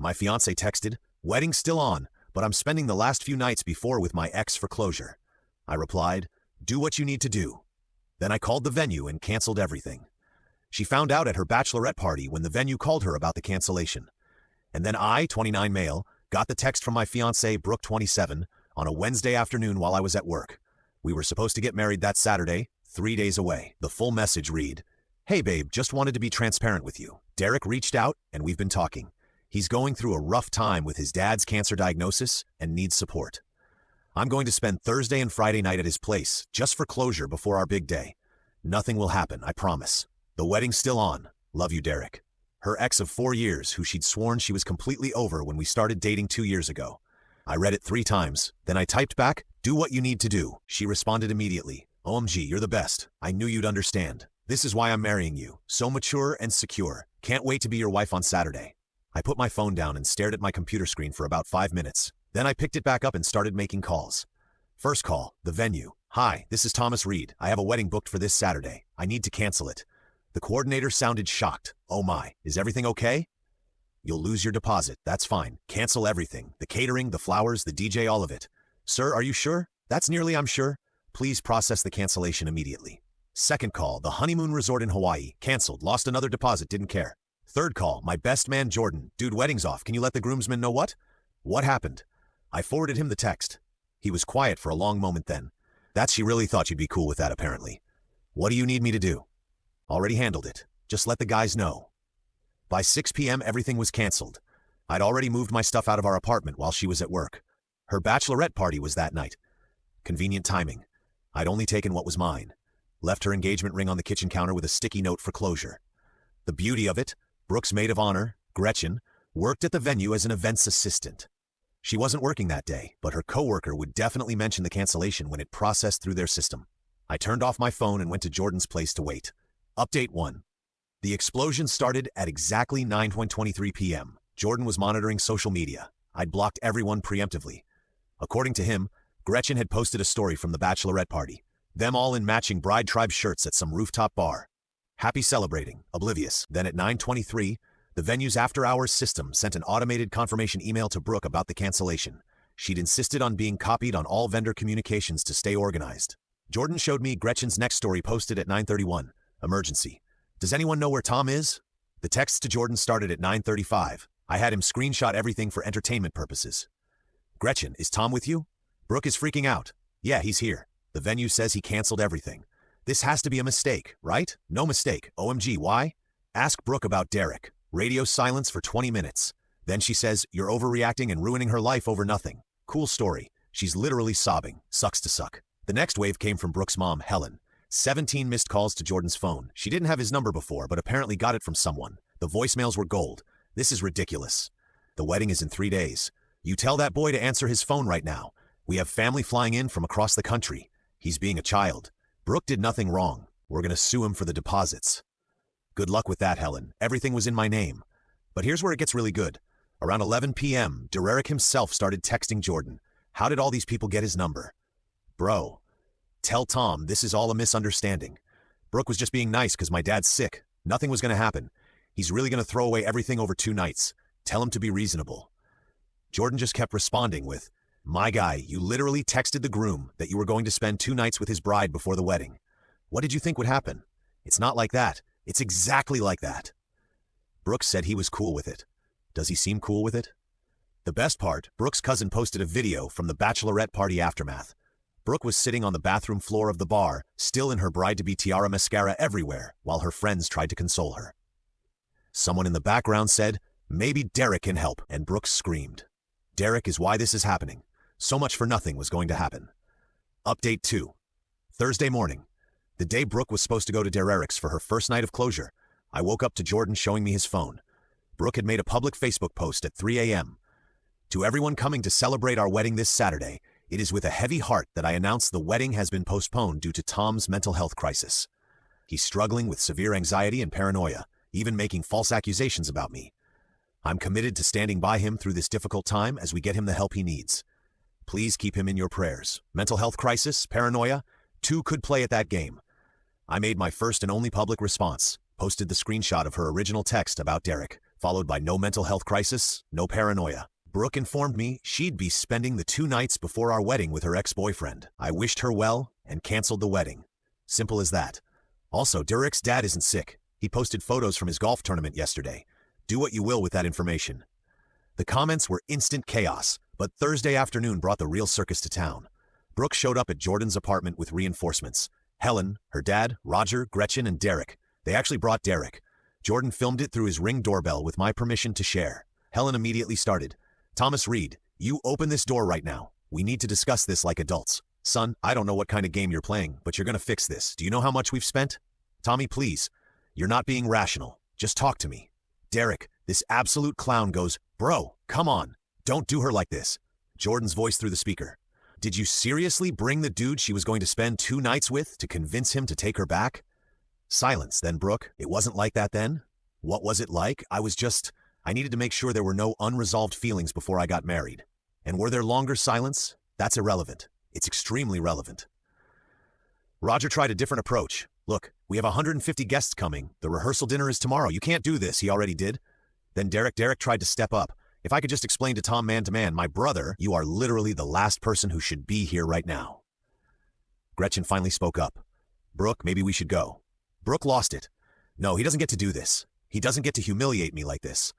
My fiancé texted, "Wedding still on, but I'm spending the last few nights before with my ex for closure." I replied, "Do what you need to do." Then I called the venue and canceled everything. She found out at her bachelorette party when the venue called her about the cancellation. And then I, 29 male, got the text from my fiancée, Brooke, 27, on a Wednesday afternoon while I was at work. We were supposed to get married that Saturday, 3 days away. The full message read, "Hey babe, just wanted to be transparent with you. Derek reached out and we've been talking. He's going through a rough time with his dad's cancer diagnosis and needs support. I'm going to spend Thursday and Friday night at his place, just for closure before our big day. Nothing will happen, I promise. The wedding's still on. Love you, Derek." Her ex of 4 years, who she'd sworn she was completely over when we started dating 2 years ago. I read it 3 times, then I typed back, "Do what you need to do." She responded immediately, "OMG, you're the best. I knew you'd understand. This is why I'm marrying you. So mature and secure. Can't wait to be your wife on Saturday." I put my phone down and stared at my computer screen for about 5 minutes. Then I picked it back up and started making calls. First call, the venue. "Hi, this is Thomas Reed. I have a wedding booked for this Saturday. I need to cancel it." The coordinator sounded shocked. "Oh my, is everything okay?" "You'll lose your deposit. That's fine. Cancel everything. The catering, the flowers, the DJ, all of it." "Sir, are you sure?" "That's nearly I'm sure." "Please process the cancellation immediately." Second call, the honeymoon resort in Hawaii. "Canceled. Lost another deposit. Didn't care." Third call, my best man Jordan. "Dude, wedding's off. Can you let the groomsmen know what?" "What happened?" I forwarded him the text. He was quiet for a long moment then. "That she really thought you'd be cool with that, apparently. What do you need me to do?" "Already handled it. Just let the guys know." By 6 p.m. everything was canceled. I'd already moved my stuff out of our apartment while she was at work. Her bachelorette party was that night. Convenient timing. I'd only taken what was mine. Left her engagement ring on the kitchen counter with a sticky note for closure. The beauty of it, Brooke's maid of honor, Gretchen, worked at the venue as an events assistant. She wasn't working that day, but her coworker would definitely mention the cancellation when it processed through their system. I turned off my phone and went to Jordan's place to wait. Update 1. The explosion started at exactly 9:23 p.m. Jordan was monitoring social media. I'd blocked everyone preemptively. According to him, Gretchen had posted a story from the bachelorette party. Them all in matching bride tribe shirts at some rooftop bar. Happy celebrating, oblivious. Then at 9:23, the venue's after-hours system sent an automated confirmation email to Brooke about the cancellation. She'd insisted on being copied on all vendor communications to stay organized. Jordan showed me Gretchen's next story posted at 9:31. Emergency. "Does anyone know where Tom is?" The text to Jordan started at 9:35. I had him screenshot everything for entertainment purposes. "Gretchen, is Tom with you?" "Brooke is freaking out." "Yeah, he's here. The venue says he canceled everything. This has to be a mistake, right?" "No mistake. OMG, why?" "Ask Brooke about Derek." Radio silence for 20 minutes. Then she says, "You're overreacting and ruining her life over nothing." Cool story. She's literally sobbing. Sucks to suck. The next wave came from Brooke's mom, Helen. 17 missed calls to Jordan's phone. She didn't have his number before, but apparently got it from someone. The voicemails were gold. "This is ridiculous. The wedding is in 3 days. You tell that boy to answer his phone right now. We have family flying in from across the country. He's being a child. Brooke did nothing wrong. We're going to sue him for the deposits." "Good luck with that, Helen. Everything was in my name." But here's where it gets really good. Around 11 p.m., Derek himself started texting Jordan. "How did all these people get his number?" "Bro, tell Tom this is all a misunderstanding. Brooke was just being nice because my dad's sick. Nothing was going to happen. He's really going to throw away everything over 2 nights. Tell him to be reasonable." Jordan just kept responding with, "My guy, you literally texted the groom that you were going to spend 2 nights with his bride before the wedding. What did you think would happen? It's not like that. It's exactly like that." Brooke said he was cool with it. Does he seem cool with it? The best part, Brooke's cousin posted a video from the bachelorette party aftermath. Brooke was sitting on the bathroom floor of the bar, still in her bride-to-be tiara, mascara everywhere, while her friends tried to console her. Someone in the background said, "Maybe Derek can help," and Brooke screamed. Derek is why this is happening. So much for nothing was going to happen. Update 2. Thursday morning. The day Brooke was supposed to go to Derek's for her first night of closure, I woke up to Jordan showing me his phone. Brooke had made a public Facebook post at 3 a.m. "To everyone coming to celebrate our wedding this Saturday, it is with a heavy heart that I announce the wedding has been postponed due to Tom's mental health crisis. He's struggling with severe anxiety and paranoia, even making false accusations about me. I'm committed to standing by him through this difficult time as we get him the help he needs. Please keep him in your prayers. Mental health crisis, paranoia, 2 could play at that game." I made my first and only public response, posted the screenshot of her original text about Derek, followed by no mental health crisis, no paranoia. Brooke informed me she'd be spending the 2 nights before our wedding with her ex-boyfriend. I wished her well and canceled the wedding. Simple as that. Also, Derek's dad isn't sick. He posted photos from his golf tournament yesterday. Do what you will with that information. The comments were instant chaos, but Thursday afternoon brought the real circus to town. Brooke showed up at Jordan's apartment with reinforcements. Helen, her dad, Roger, Gretchen, and Derek. They actually brought Derek. Jordan filmed it through his Ring doorbell with my permission to share. Helen immediately started. Thomas Reed, you open this door right now. We need to discuss this like adults. Son, I don't know what kind of game you're playing, but you're gonna fix this. Do you know how much we've spent? Tommy, please. You're not being rational. Just talk to me. Derek, this absolute clown goes, bro, come on. Don't do her like this. Jordan's voice through the speaker. Did you seriously bring the dude she was going to spend 2 nights with to convince him to take her back? Silence, then, Brooke. It wasn't like that then? What was it like? I needed to make sure there were no unresolved feelings before I got married. And were there longer silence? That's irrelevant. It's extremely relevant. Roger tried a different approach. Look, we have 150 guests coming. The rehearsal dinner is tomorrow. You can't do this. He already did. Then Derek tried to step up. If I could just explain to Tom man to man, my brother, you are literally the last person who should be here right now. Gretchen finally spoke up. Brooke, maybe we should go. Brooke lost it. No, he doesn't get to do this. He doesn't get to humiliate me like this.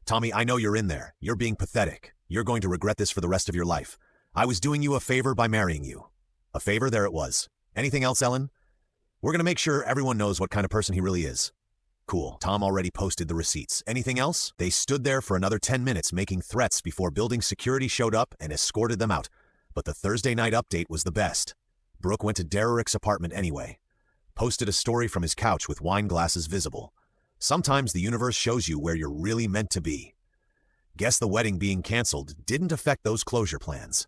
Tommy, I know you're in there. You're being pathetic. You're going to regret this for the rest of your life. I was doing you a favor by marrying you. A favor? There it was. Anything else, Ellen? We're going to make sure everyone knows what kind of person he really is. Cool. Tom already posted the receipts. Anything else? They stood there for another 10 minutes making threats before building security showed up and escorted them out. But the Thursday night update was the best. Brooke went to Derek's apartment anyway. Posted a story from his couch with wine glasses visible. Sometimes the universe shows you where you're really meant to be. Guess the wedding being canceled didn't affect those closure plans.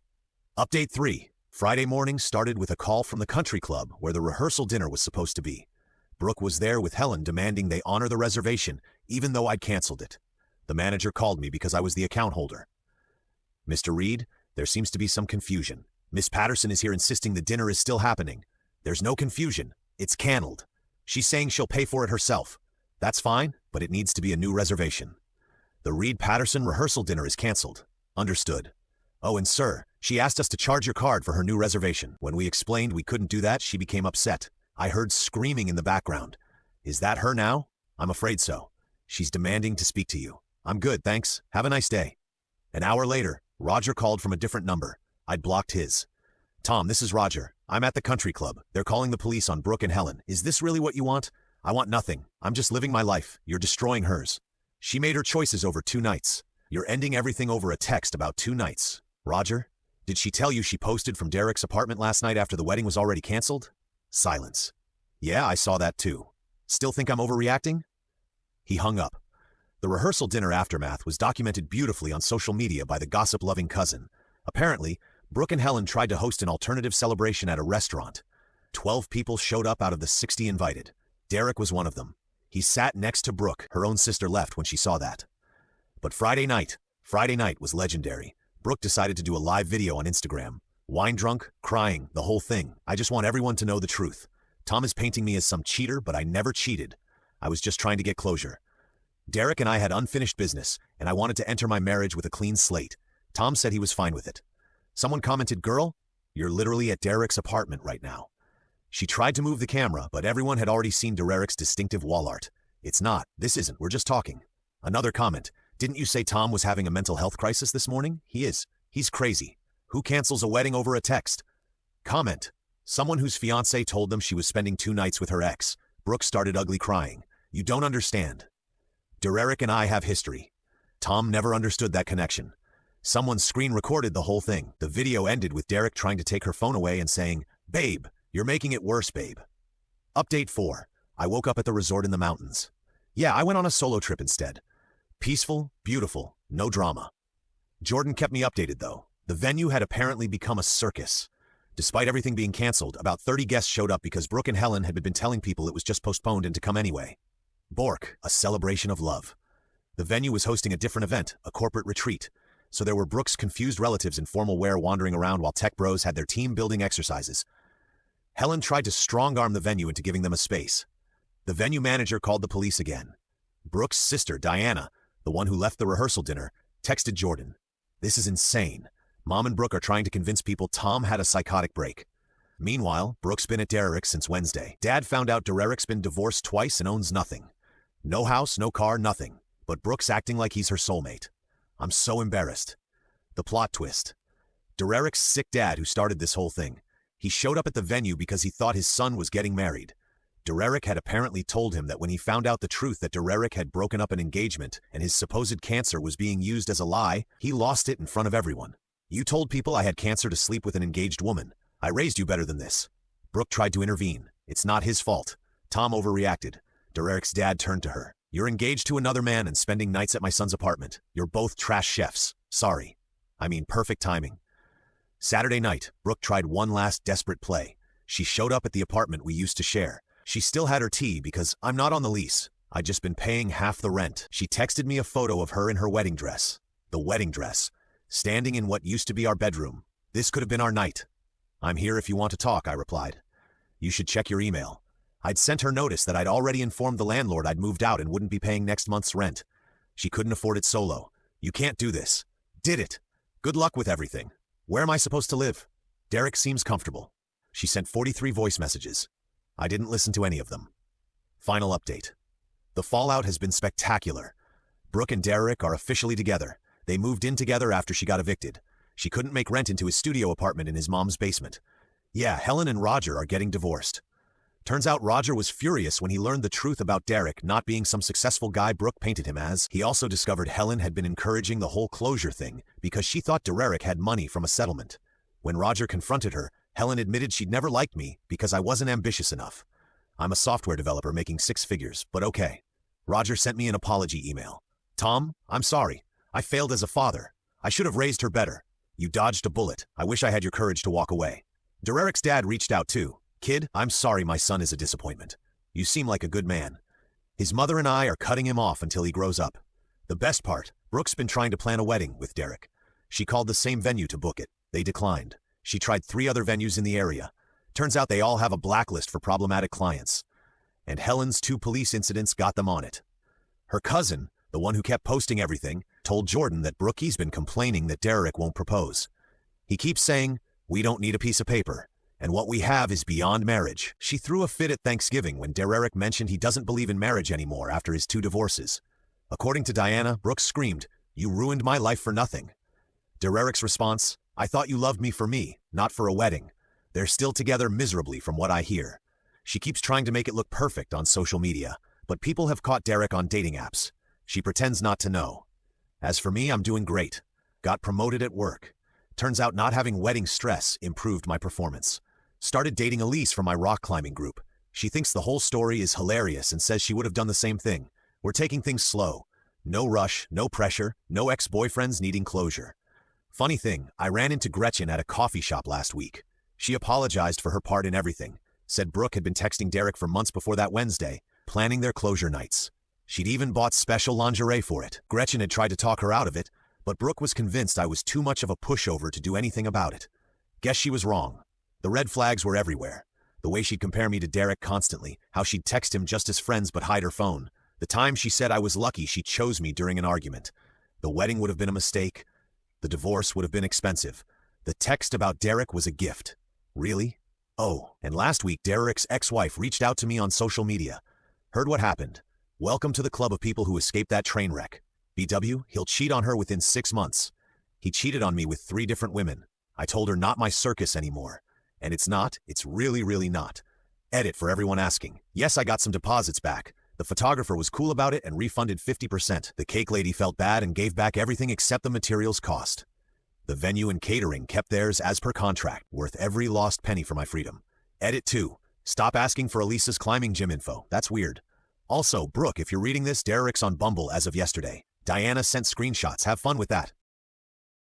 Update 3. Friday morning started with a call from the country club where the rehearsal dinner was supposed to be. Brooke was there with Helen demanding they honor the reservation, even though I'd canceled it. The manager called me because I was the account holder. Mr. Reed, there seems to be some confusion. Miss Patterson is here insisting the dinner is still happening. There's no confusion. It's canceled. She's saying she'll pay for it herself. That's fine, but it needs to be a new reservation. The Reed-Patterson rehearsal dinner is canceled. Understood. Oh, and sir, she asked us to charge your card for her new reservation. When we explained we couldn't do that, she became upset. I heard screaming in the background. Is that her now? I'm afraid so. She's demanding to speak to you. I'm good, thanks. Have a nice day. An hour later, Roger called from a different number. I'd blocked his. Tom, this is Roger. I'm at the country club. They're calling the police on Brooke and Helen. Is this really what you want? I want nothing. I'm just living my life. You're destroying hers. She made her choices over 2 nights. You're ending everything over a text about 2 nights. Roger, did she tell you she posted from Derek's apartment last night after the wedding was already canceled? Silence. Yeah, I saw that too. Still think I'm overreacting? He hung up. The rehearsal dinner aftermath was documented beautifully on social media by the gossip-loving cousin. Apparently, Brooke and Helen tried to host an alternative celebration at a restaurant. 12 people showed up out of the 60 invited. Derek was one of them. He sat next to Brooke. Her own sister left when she saw that. But Friday night was legendary. Brooke decided to do a live video on Instagram. Wine drunk, crying, the whole thing. I just want everyone to know the truth. Tom is painting me as some cheater, but I never cheated. I was just trying to get closure. Derek and I had unfinished business, and I wanted to enter my marriage with a clean slate. Tom said he was fine with it. Someone commented, "Girl, you're literally at Derek's apartment right now." She tried to move the camera, but everyone had already seen Derek's distinctive wall art. It's not. This isn't. We're just talking. Another comment. Didn't you say Tom was having a mental health crisis this morning? He is. He's crazy. Who cancels a wedding over a text? Comment. Someone whose fiancée told them she was spending 2 nights with her ex. Brooke started ugly crying. You don't understand. Derek and I have history. Tom never understood that connection. Someone screen recorded the whole thing. The video ended with Derek trying to take her phone away and saying, "Babe, you're making it worse, babe." Update 4. I woke up at the resort in the mountains. Yeah, I went on a solo trip instead. Peaceful, beautiful, no drama. Jordan kept me updated though. The venue had apparently become a circus. Despite everything being canceled, about 30 guests showed up because Brooke and Helen had been telling people it was just postponed and to come anyway. Bork, a celebration of love. The venue was hosting a different event, a corporate retreat. So there were Brooke's confused relatives in formal wear wandering around while tech bros had their team-building exercises. Helen tried to strong-arm the venue into giving them a space. The venue manager called the police again. Brooke's sister, Diana, the one who left the rehearsal dinner, texted Jordan. This is insane. Mom and Brooke are trying to convince people Tom had a psychotic break. Meanwhile, Brooke's been at Derek's since Wednesday. Dad found out Derek's been divorced twice and owns nothing. No house, no car, nothing. But Brooke's acting like he's her soulmate. I'm so embarrassed. The plot twist. Derek's sick dad who started this whole thing. He showed up at the venue because he thought his son was getting married. Derek had apparently told him that when he found out the truth that Derek had broken up an engagement and his supposed cancer was being used as a lie, he lost it in front of everyone. You told people I had cancer to sleep with an engaged woman. I raised you better than this. Brooke tried to intervene. It's not his fault. Tom overreacted. Derek's dad turned to her. You're engaged to another man and spending nights at my son's apartment. You're both trash chefs. Sorry. I mean, perfect timing. Saturday night, Brooke tried one last desperate play. She showed up at the apartment we used to share. She still had her tea because I'm not on the lease. I'd just been paying half the rent. She texted me a photo of her in her wedding dress. The wedding dress. Standing in what used to be our bedroom. This could have been our night. I'm here if you want to talk, I replied. You should check your email. I'd sent her notice that I'd already informed the landlord I'd moved out and wouldn't be paying next month's rent. She couldn't afford it solo. You can't do this. Did it. Good luck with everything. Where am I supposed to live? Derek seems comfortable. She sent 43 voice messages. I didn't listen to any of them. Final update. The fallout has been spectacular. Brooke and Derek are officially together. They moved in together after she got evicted. She couldn't make rent into his studio apartment in his mom's basement. Yeah, Helen and Roger are getting divorced. Turns out Roger was furious when he learned the truth about Derek not being some successful guy Brooke painted him as. He also discovered Helen had been encouraging the whole closure thing because she thought Derek had money from a settlement. When Roger confronted her, Helen admitted she'd never liked me because I wasn't ambitious enough. I'm a software developer making 6 figures, but okay. Roger sent me an apology email. Tom, I'm sorry. I failed as a father. I should have raised her better. You dodged a bullet. I wish I had your courage to walk away. Derek's dad reached out too. Kid, I'm sorry my son is a disappointment. You seem like a good man. His mother and I are cutting him off until he grows up. The best part, Brooke's been trying to plan a wedding with Derek. She called the same venue to book it. They declined. She tried 3 other venues in the area. Turns out they all have a blacklist for problematic clients. And Helen's 2 police incidents got them on it. Her cousin, the one who kept posting everything, told Jordan that Brookie's been complaining that Derek won't propose. He keeps saying, we don't need a piece of paper, and what we have is beyond marriage. She threw a fit at Thanksgiving when Derek mentioned he doesn't believe in marriage anymore after his 2 divorces. According to Diana, Brooke screamed, you ruined my life for nothing. Derek's response, I thought you loved me for me, not for a wedding. They're still together miserably from what I hear. She keeps trying to make it look perfect on social media, but people have caught Derek on dating apps. She pretends not to know. As for me, I'm doing great. Got promoted at work. Turns out not having wedding stress improved my performance. Started dating Elise from my rock climbing group. She thinks the whole story is hilarious and says she would have done the same thing. We're taking things slow. No rush, no pressure, no ex-boyfriends needing closure. Funny thing, I ran into Gretchen at a coffee shop last week. She apologized for her part in everything. Said Brooke had been texting Derek for months before that Wednesday, planning their closure nights. She'd even bought special lingerie for it. Gretchen had tried to talk her out of it, but Brooke was convinced I was too much of a pushover to do anything about it. Guess she was wrong. The red flags were everywhere. The way she'd compare me to Derek constantly, how she'd text him just as friends but hide her phone. The time she said I was lucky she chose me during an argument. The wedding would have been a mistake. The divorce would have been expensive. The text about Derek was a gift. Really? Oh, and last week Derek's ex-wife reached out to me on social media. Heard what happened. Welcome to the club of people who escaped that train wreck. BW, he'll cheat on her within 6 months. He cheated on me with 3 different women. I told her not my circus anymore. And it's not, it's really, really not. Edit for everyone asking. Yes, I got some deposits back. The photographer was cool about it and refunded 50%. The cake lady felt bad and gave back everything except the materials cost. The venue and catering kept theirs as per contract, worth every lost penny for my freedom. Edit 2. Stop asking for Elisa's climbing gym info. That's weird. Also, Brooke, if you're reading this, Derek's on Bumble as of yesterday. Diana sent screenshots. Have fun with that.